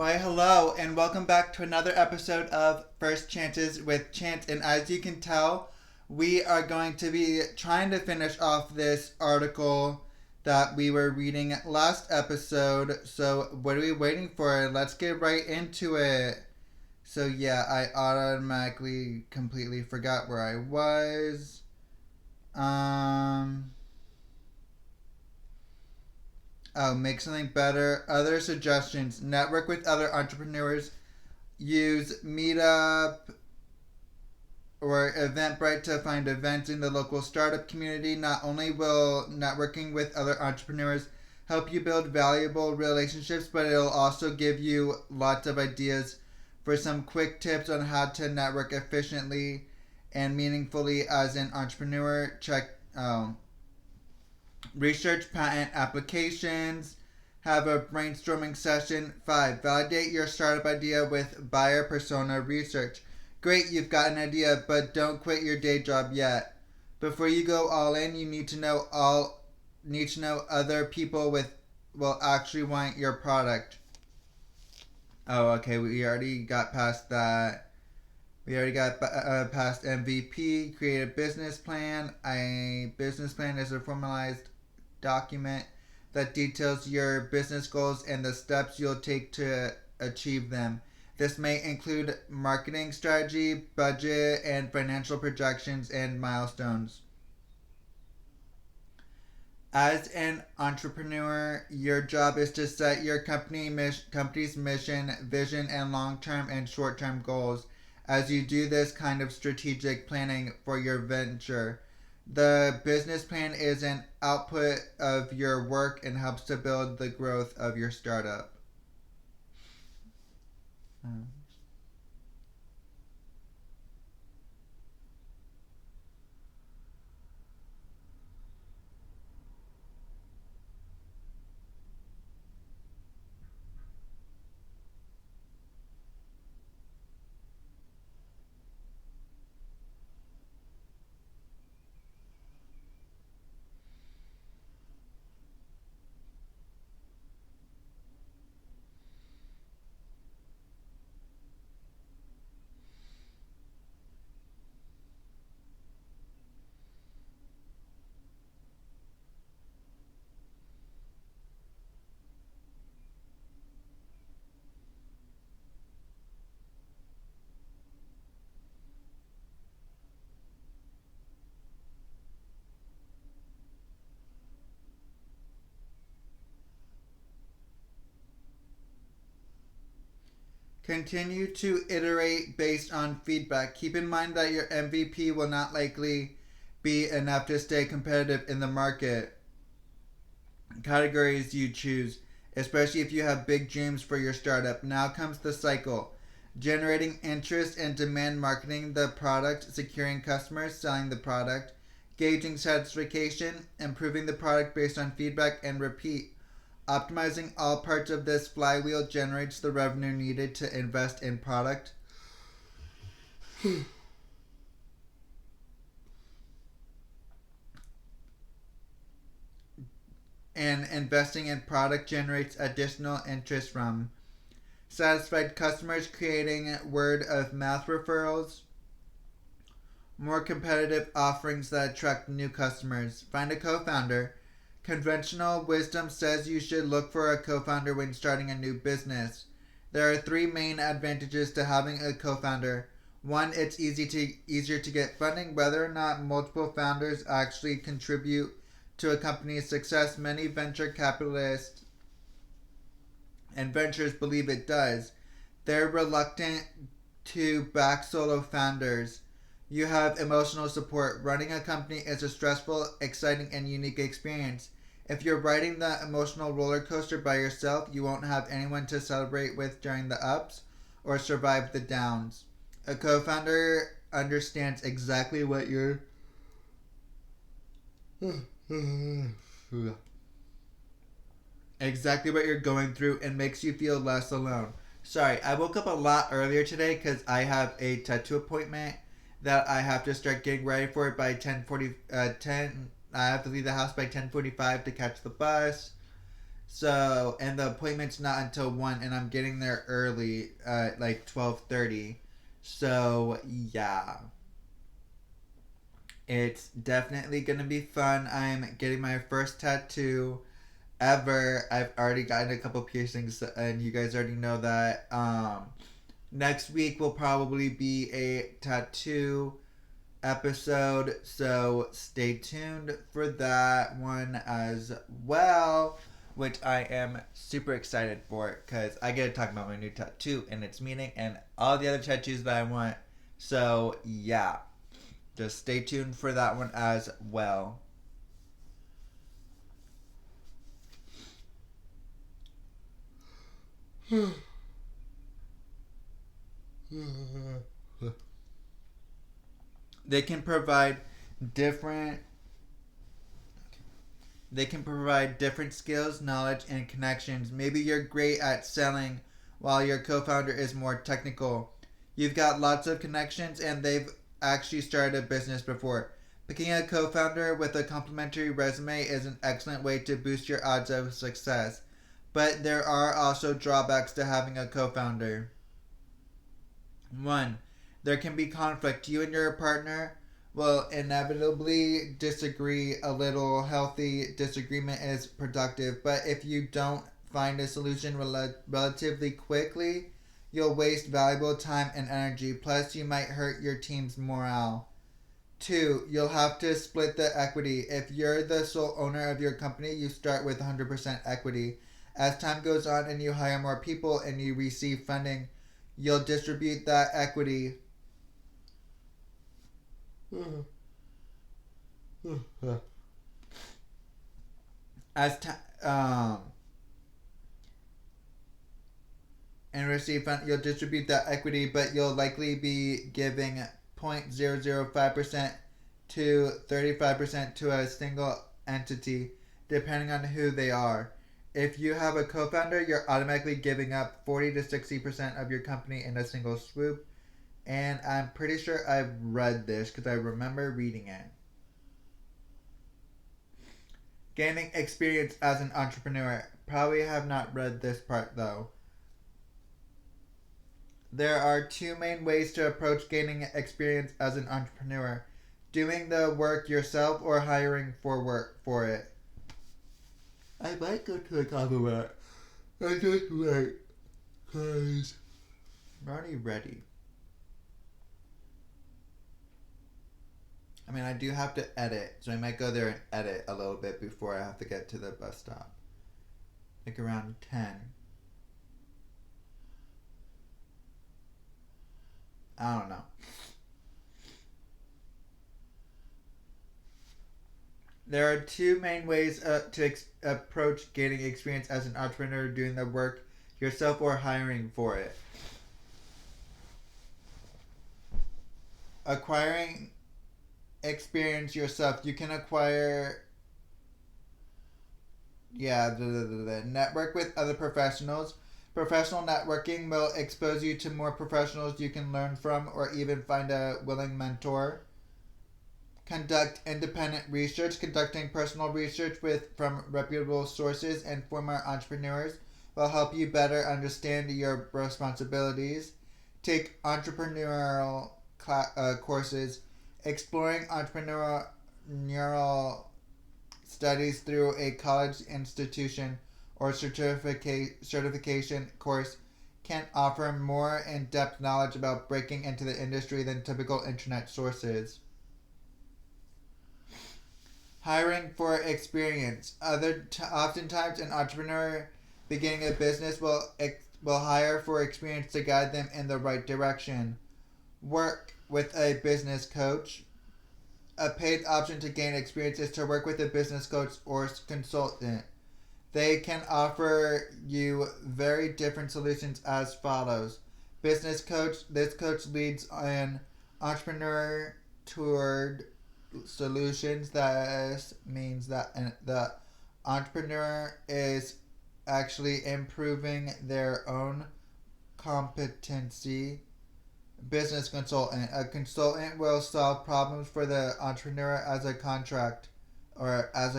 Why, hello, and welcome back to another episode of First Chances with Chance. And as you can tell, we are going to be trying to finish off this article that we were reading last episode. So, what are we waiting for? Let's get right into it. So, yeah, I automatically completely forgot where I was. Make something better. Other suggestions. Network with other entrepreneurs. Use Meetup or Eventbrite to find events in the local startup community. Not only will networking with other entrepreneurs help you build valuable relationships, but it'll also give you lots of ideas for some quick tips on how to network efficiently and meaningfully as an entrepreneur. Research patent applications. Have a brainstorming session. 5. Validate your startup idea with buyer persona research. Great, you've got an idea, but don't quit your day job yet. Before you go all in, you need to know other people will actually want your product. Oh, okay, we already got past that. We already got past MVP. Create a business plan. A business plan is a formalized document that details your business goals and the steps you'll take to achieve them. This may include marketing strategy, budget, and financial projections and milestones. As an entrepreneur, your job is to set your company's mission, vision, and long-term and short-term goals. As you do this kind of strategic planning for your venture, the business plan is an output of your work and helps to build the growth of your startup. Continue to iterate based on feedback. Keep in mind that your MVP will not likely be enough to stay competitive in the market categories you choose, especially if you have big dreams for your startup. Now comes the cycle. Generating interest and demand, marketing the product, securing customers, selling the product, gauging satisfaction, improving the product based on feedback, and repeat. Optimizing all parts of this flywheel generates the revenue needed to invest in product. And investing in product generates additional interest from satisfied customers, creating word of mouth referrals, more competitive offerings that attract new customers. Find a co-founder. Conventional wisdom says you should look for a co-founder when starting a new business. There are 3 main advantages to having a co-founder. 1, it's easier to get funding. Whether or not multiple founders actually contribute to a company's success, many venture capitalists and ventures believe it does. They're reluctant to back solo founders. You have emotional support. Running a company is a stressful, exciting, and unique experience. If you're riding the emotional roller coaster by yourself, you won't have anyone to celebrate with during the ups or survive the downs. A co-founder understands exactly what you're going through and makes you feel less alone. Sorry, I woke up a lot earlier today because I have a tattoo appointment that I have to start getting ready for it by 10. I have to leave the house by 10:45 to catch the bus. So, and the appointment's not until 1, and I'm getting there early, like 12:30. So, yeah. It's definitely gonna be fun. I'm getting my first tattoo ever. I've already gotten a couple piercings, and you guys already know that. Next week will probably be a tattoo episode, so stay tuned for that one as well, which I am super excited for because I get to talk about my new tattoo and its meaning and all the other tattoos that I want. So, yeah, just stay tuned for that one as well. They can provide different they can provide different skills, knowledge, and connections. Maybe you're great at selling while your co-founder is more technical. You've got lots of connections and they've actually started a business before. Picking a co-founder with a complementary resume is an excellent way to boost your odds of success. But there are also drawbacks to having a co-founder. 1. There can be conflict. You and your partner will inevitably disagree. A little healthy disagreement is productive, but if you don't find a solution relatively quickly, you'll waste valuable time and energy. Plus, you might hurt your team's morale. 2. You'll have to split the equity. If you're the sole owner of your company, you start with 100% equity. As time goes on and you hire more people and you receive funding, you'll distribute that equity. As and receive fund, you'll distribute that equity, but you'll likely be giving 0.005% to 35% to a single entity, depending on who they are. If you have a co-founder, you're automatically giving up 40 to 60% of your company in a single swoop. And I'm pretty sure I've read this because I remember reading it. Gaining experience as an entrepreneur. Probably have not read this part though. There are two main ways to approach gaining experience as an entrepreneur: doing the work yourself or hiring for work for it. I might go to a coffee bar. I just wait, cause I'm already ready. I mean, I do have to edit, so I might go there and edit a little bit before I have to get to the bus stop. Like around 10. I don't know. There are two main ways to approach gaining experience as an entrepreneur: doing the work yourself or hiring for it. Acquiring experience yourself. You can acquire, network with other professionals. Professional networking will expose you to more professionals you can learn from or even find a willing mentor. Conduct independent research. Conducting personal research from reputable sources and former entrepreneurs will help you better understand your responsibilities. Take entrepreneurial courses. Exploring entrepreneurial studies through a college institution or certification course can offer more in-depth knowledge about breaking into the industry than typical internet sources. Hiring for experience. Oftentimes, an entrepreneur beginning a business will hire for experience to guide them in the right direction. Work with a business coach. A paid option to gain experience is to work with a business coach or consultant. They can offer you very different solutions as follows. Business coach. This coach leads in entrepreneur toward solutions. That means that the entrepreneur is actually improving their own competency. Business consultant. A consultant will solve problems for the entrepreneur as a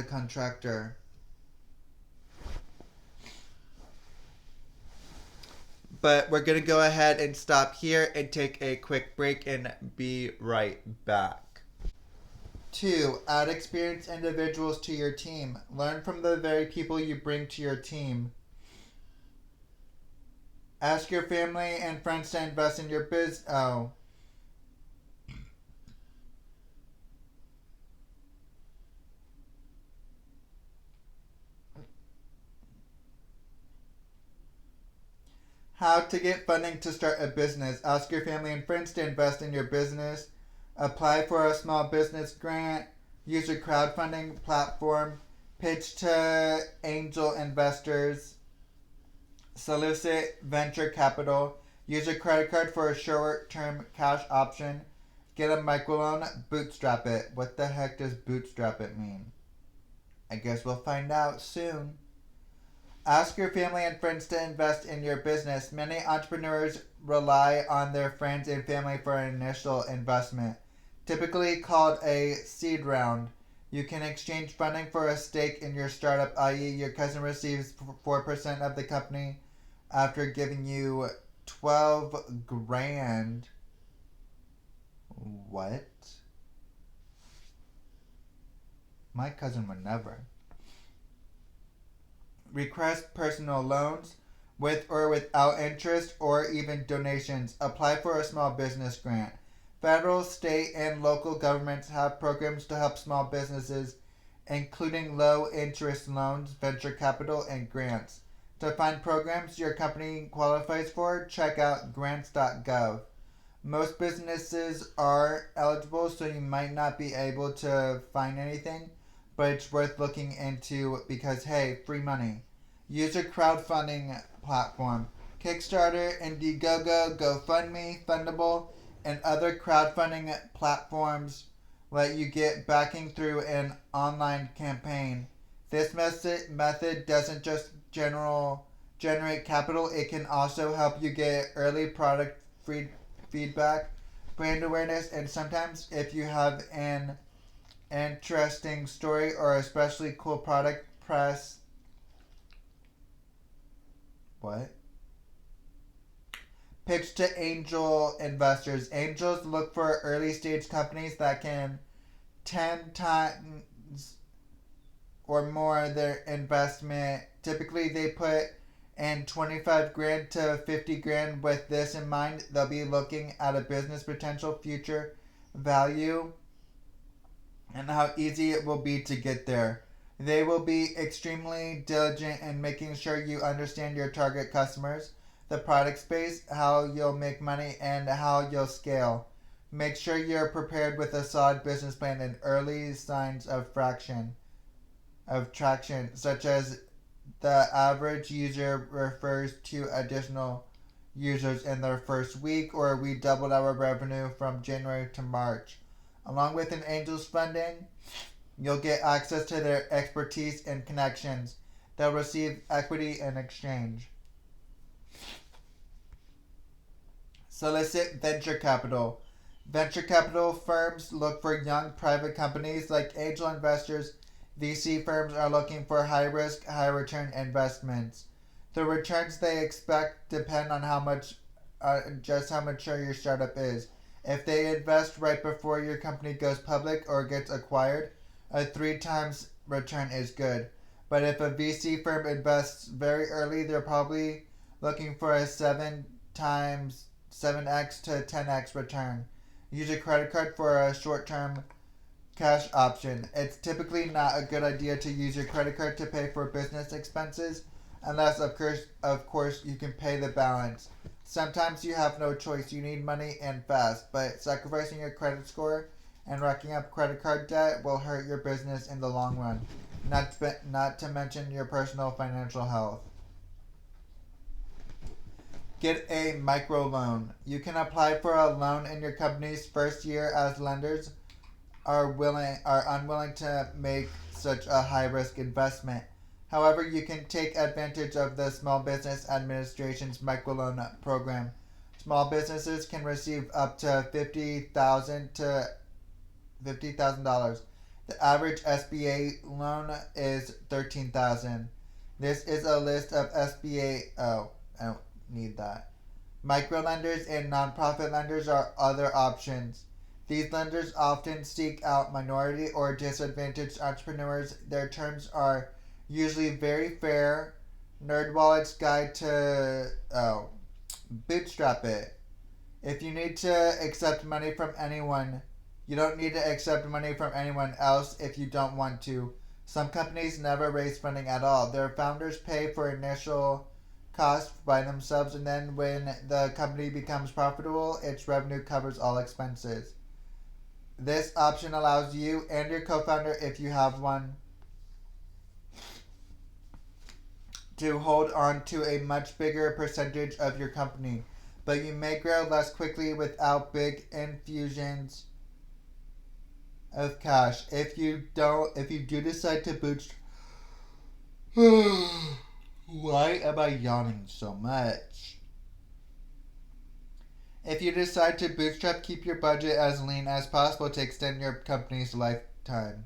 contractor. But we're going to go ahead and stop here and take a quick break and be right back. 2. Add experienced individuals to your team. Learn from the very people you bring to your team. Ask your family and friends to invest in your business. Oh. How to get funding to start a business. Ask your family and friends to invest in your business. Apply for a small business grant. Use a crowdfunding platform. Pitch to angel investors. Solicit venture capital. Use a credit card for a short-term cash option. Get a microloan. Bootstrap it. What the heck does bootstrap it mean? I guess we'll find out soon. Ask your family and friends to invest in your business. Many entrepreneurs rely on their friends and family for an initial investment, typically called a seed round. You can exchange funding for a stake in your startup, i.e., your cousin receives 4% of the company after giving you 12 grand. What? My cousin would never. Request personal loans with or without interest or even donations. Apply for a small business grant. Federal, state, and local governments have programs to help small businesses, including low interest loans, venture capital, and grants. To find programs your company qualifies for, check out grants.gov. Most businesses are eligible, so you might not be able to find anything, but it's worth looking into because, hey, free money. Use a crowdfunding platform. Kickstarter, Indiegogo, GoFundMe, Fundable, and other crowdfunding platforms let you get backing through an online campaign. This method doesn't just generate capital, it can also help you get early product feedback, brand awareness, and sometimes if you have an interesting story or especially cool product, press pitch to angel investors. Angels look for early stage companies that can 10 times or more their investment. Typically they put in 25 grand to 50 grand. With this in mind, they'll be looking at a business potential, future value, and how easy it will be to get there. They will be extremely diligent in making sure you understand your target customers, the product space, how you'll make money, and how you'll scale. Make sure you're prepared with a solid business plan and early signs of traction, such as the average user refers to additional users in their first week, or we doubled our revenue from January to March. Along with an angel's funding, you'll get access to their expertise and connections. They'll receive equity in exchange. Solicit venture capital. Venture capital firms look for young private companies. Like angel investors, VC firms are looking for high risk, high return investments. The returns they expect depend on just how mature your startup is. If they invest right before your company goes public or gets acquired, a 3 times return is good. But if a VC firm invests very early, they're probably looking for a 7x to 10x return. Use a credit card for a short-term cash option. It's typically not a good idea to use your credit card to pay for business expenses unless of course you can pay the balance. Sometimes you have no choice. You need money and fast, but sacrificing your credit score and racking up credit card debt will hurt your business in the long run, not to mention your personal financial health. Get a microloan. You can apply for a loan in your company's first year as lenders are unwilling to make such a high risk investment. However, you can take advantage of the Small Business Administration's microloan program. Small businesses can receive up to $50,000 to $50,000. The average SBA loan is $13,000. This is a list of SBA. Oh, I don't need that. Microlenders and nonprofit lenders are other options. These lenders often seek out minority or disadvantaged entrepreneurs. Their terms are usually very fair. NerdWallet's guide to bootstrap it. If you need to accept money from anyone, you don't need to accept money from anyone else if you don't want to. Some companies never raise funding at all. Their founders pay for initial costs by themselves, and then when the company becomes profitable, its revenue covers all expenses. This option allows you and your co-founder, if you have one, to hold on to a much bigger percentage of your company, but you may grow less quickly without big infusions of cash. If you do decide to bootstrap, why am I yawning so much? If you decide to bootstrap, keep your budget as lean as possible to extend your company's lifetime.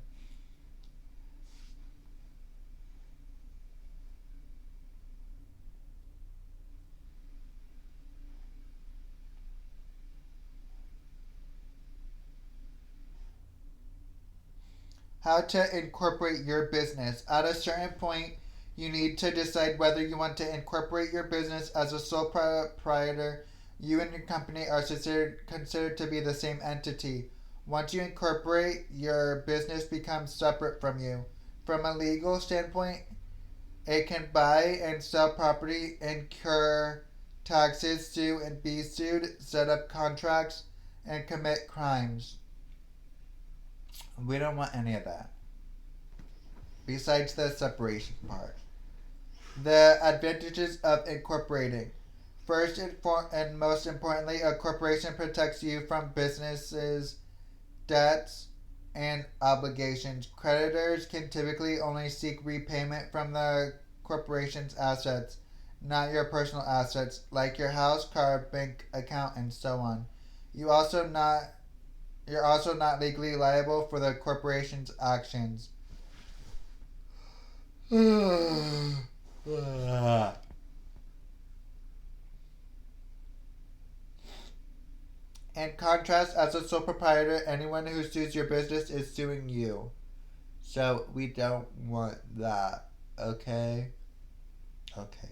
How to incorporate your business. At a certain point, you need to decide whether you want to incorporate your business as a sole proprietor. You and your company are considered to be the same entity. Once you incorporate, your business becomes separate from you. From a legal standpoint, it can buy and sell property, incur taxes, sue and be sued, set up contracts, and commit crimes. We don't want any of that. Besides the separation part. The advantages of incorporating. First and most importantly, a corporation protects you from businesses' debts and obligations. Creditors can typically only seek repayment from the corporation's assets, not your personal assets, like your house, car, bank account, and so on. You also not You're also not legally liable for the corporation's actions. In contrast, as a sole proprietor, anyone who sues your business is suing you. So we don't want that. Okay? Okay.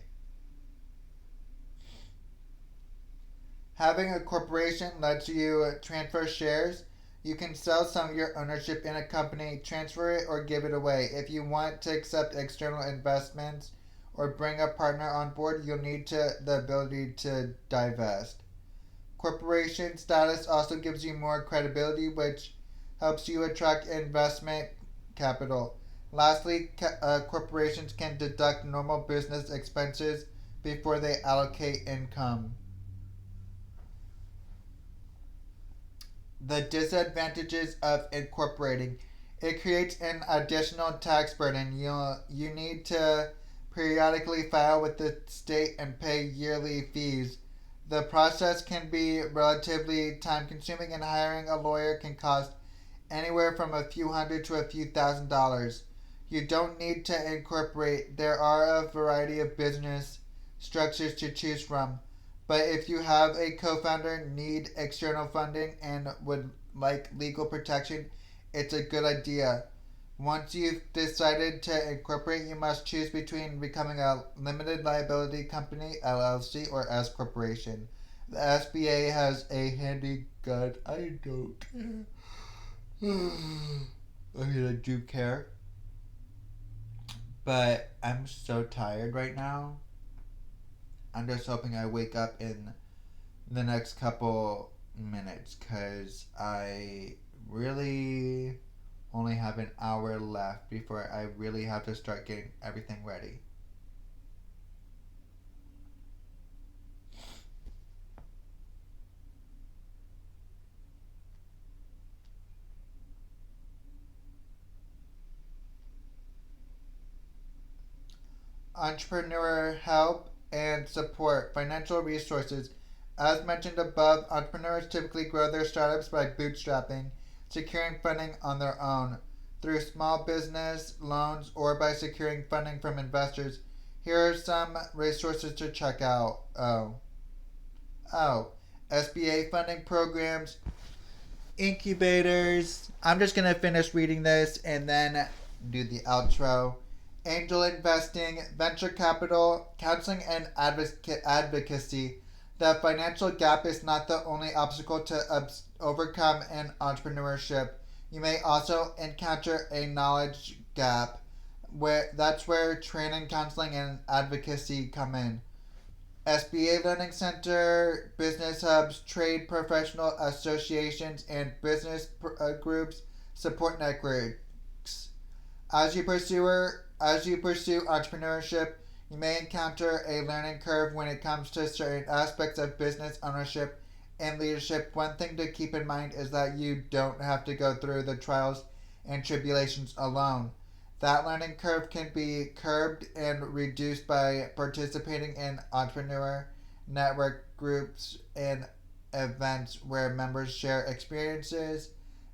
Having a corporation lets you transfer shares. You can sell some of your ownership in a company, transfer it, or give it away. If you want to accept external investments or bring a partner on board, you'll need the ability to divest. Corporation status also gives you more credibility, which helps you attract investment capital. Lastly, corporations can deduct normal business expenses before they allocate income. The disadvantages of incorporating. It creates an additional tax burden. You need to periodically file with the state and pay yearly fees. The process can be relatively time consuming, and hiring a lawyer can cost anywhere from a few hundred to a few $1,000s. You don't need to incorporate. There are a variety of business structures to choose from. But if you have a co-founder, need external funding, and would like legal protection, it's a good idea. Once you've decided to incorporate, you must choose between becoming a limited liability company, LLC, or S corporation. The SBA has a handy gun. I don't care. I mean, I do care. But I'm so tired right now. I'm just hoping I wake up in the next couple minutes, because I really only have an hour left before I really have to start getting everything ready. Entrepreneur help and support. Financial resources. As mentioned above, entrepreneurs typically grow their startups by bootstrapping, securing funding on their own, through small business loans, or by securing funding from investors. Here are some resources to check out. Oh, SBA funding programs, incubators. I'm just going to finish reading this and then do the outro. Angel investing, venture capital, counseling, and advocacy. The financial gap is not the only obstacle to overcome in entrepreneurship. You may also encounter a knowledge gap. That's where training, counseling, and advocacy come in. SBA Learning Center, business hubs, trade professional associations, and business groups support networks. As you pursue entrepreneurship, you may encounter a learning curve when it comes to certain aspects of business ownership and leadership. One thing to keep in mind is that you don't have to go through the trials and tribulations alone. That learning curve can be curbed and reduced by participating in entrepreneur network groups and events where members share experiences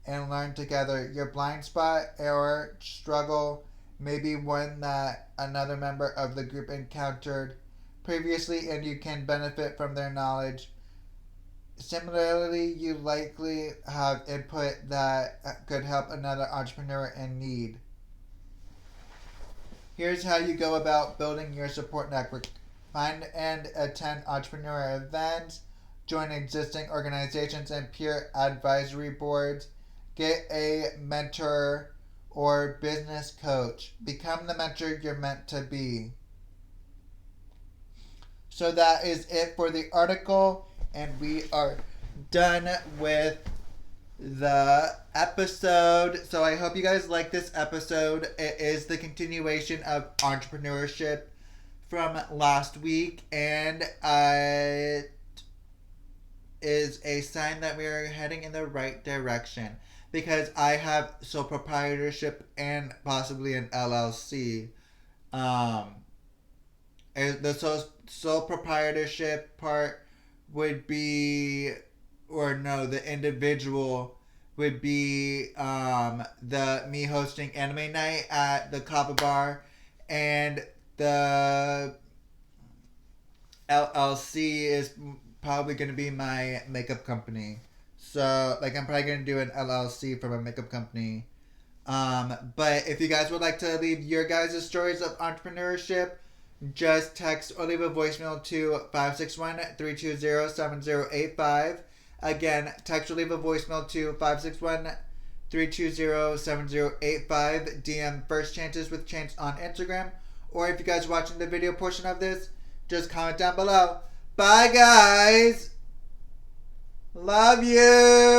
and learn together. Your blind spot or struggle may be one that another member of the group encountered previously, and you can benefit from their knowledge. Similarly, you likely have input that could help another entrepreneur in need. Here's how you go about building your support network. Find and attend entrepreneur events, join existing organizations and peer advisory boards, get a mentor or business coach. Become the mentor you're meant to be. So that is it for the article, and we are done with the episode. So I hope you guys like this episode. It is the continuation of entrepreneurship from last week, and it is a sign that we are heading in the right direction, because I have sole proprietorship and possibly an LLC. The sole proprietorship part would be, or no, the individual would be the me hosting anime night at the Kava Bar, and the LLC is probably going to be my makeup company. So, like, I'm probably going to do an LLC for my makeup company. But if you guys would like to leave your guys' stories of entrepreneurship, just text or leave a voicemail to 561-320-7085. Again, text or leave a voicemail to 561-320-7085. DM First Chances with Chance on Instagram. Or if you guys are watching the video portion of this, just comment down below. Bye, guys! Love you!